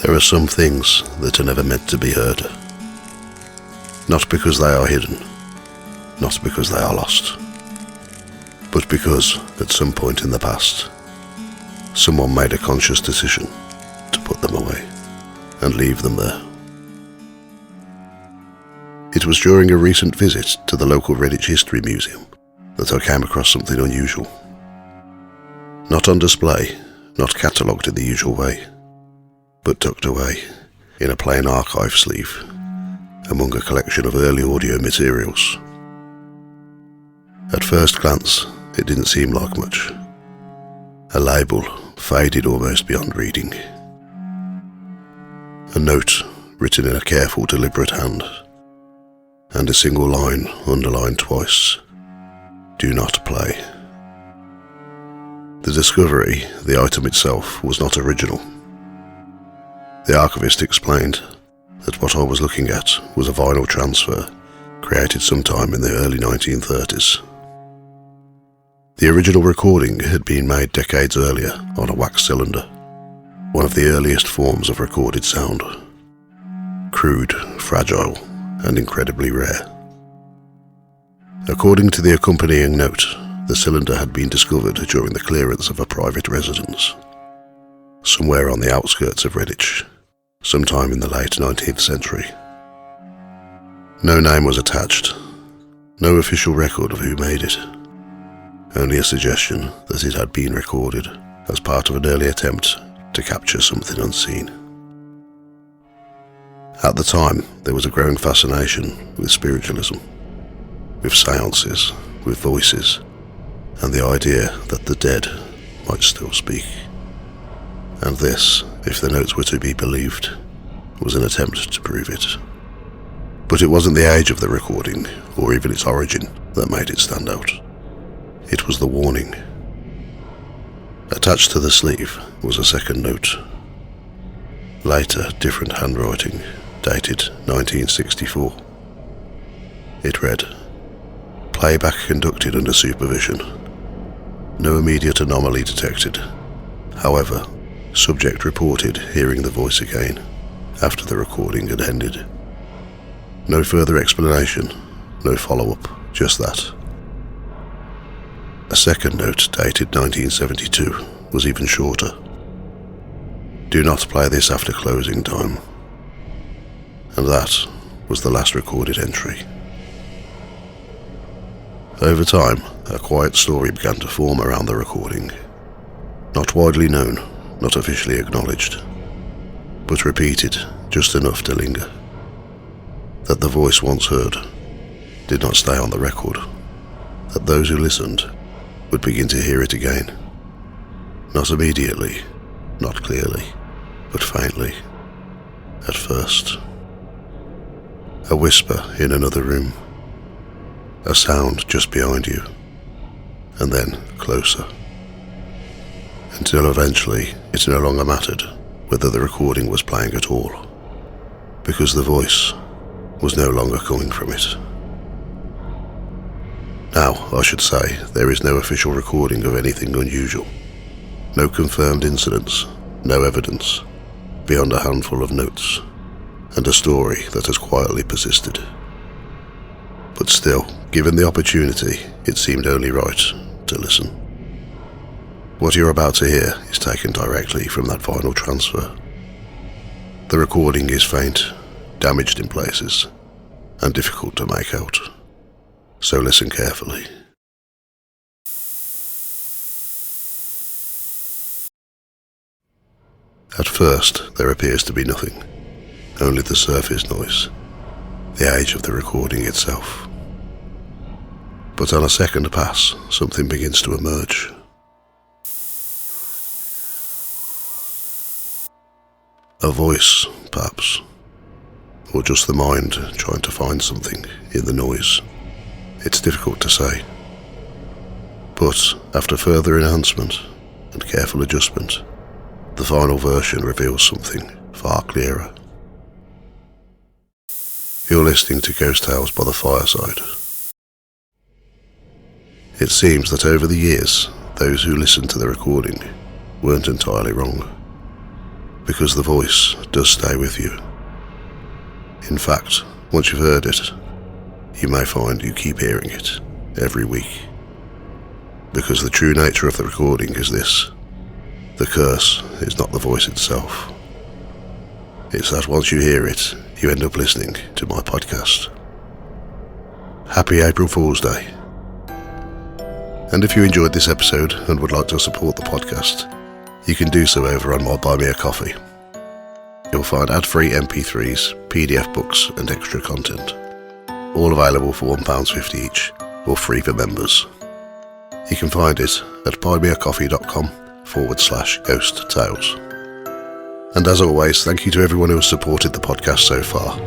There are some things that are never meant to be heard. Not because they are hidden, not because they are lost, but because, at some point in the past, someone made a conscious decision to put them away and leave them there. It was during a recent visit to the local Redditch History Museum that I came across something unusual. Not on display, not catalogued in the usual way, but tucked away in a plain archive sleeve among a collection of early audio materials. At first glance, it didn't seem like much. A label faded almost beyond reading. A note written in a careful, deliberate hand, and a single line underlined twice: "Do not play." The discovery, the item itself, was not original. The archivist explained that what I was looking at was a vinyl transfer created sometime in the early 1930s. The original recording had been made decades earlier on a wax cylinder, one of the earliest forms of recorded sound. Crude, fragile, and incredibly rare. According to the accompanying note, the cylinder had been discovered during the clearance of a private residence, somewhere on the outskirts of Redditch, sometime in the late 19th century. No name was attached, no official record of who made it, only a suggestion that it had been recorded as part of an early attempt to capture something unseen. At the time, there was a growing fascination with spiritualism, with seances, with voices, and the idea that the dead might still speak. And this, if the notes were to be believed, was an attempt to prove it. But it wasn't the age of the recording, or even its origin, that made it stand out. It was the warning. Attached to the sleeve was a second note. Later, different handwriting, dated 1964. It read, "Playback conducted under supervision. No immediate anomaly detected. However, subject reported hearing the voice again after the recording had ended. No further explanation, no follow-up, just that." A second note dated 1972 was even shorter. "Do not play this after closing time." And that was the last recorded entry. Over time, a quiet story began to form around the recording. Not widely known, not officially acknowledged, but repeated just enough to linger. That the voice once heard did not stay on the record. That those who listened would begin to hear it again. Not immediately, not clearly, but faintly, at first. A whisper in another room. A sound just behind you, and then closer. Until eventually it no longer mattered whether the recording was playing at all, because the voice was no longer coming from it. Now, I should say, there is no official recording of anything unusual. No confirmed incidents, no evidence, beyond a handful of notes, and a story that has quietly persisted. But still, given the opportunity, it seemed only right to listen. What you're about to hear is taken directly from that vinyl transfer. The recording is faint, damaged in places, and difficult to make out. So listen carefully. At first, there appears to be nothing, only the surface noise, the age of the recording itself. But on a second pass, something begins to emerge. A voice, perhaps, or just the mind trying to find something in the noise. It's difficult to say. But after further enhancement and careful adjustment, the final version reveals something far clearer. You're listening to Ghost Tales by the Fireside. It seems that over the years, those who listened to the recording weren't entirely wrong. because the voice does stay with you. In fact, once you've heard it, you may find you keep hearing it every week. Because the true nature of the recording is this: the curse is not the voice itself. It's that once you hear it, you end up listening to my podcast. Happy April Fool's Day. And if you enjoyed this episode and would like to support the podcast, you can do so over on my Buy Me a Coffee. You'll find ad-free MP3s, PDF books and extra content, all available for £1.50 each, or free for members. You can find it at buymeacoffee.com/ghost tales. And as always, thank you to everyone who has supported the podcast so far.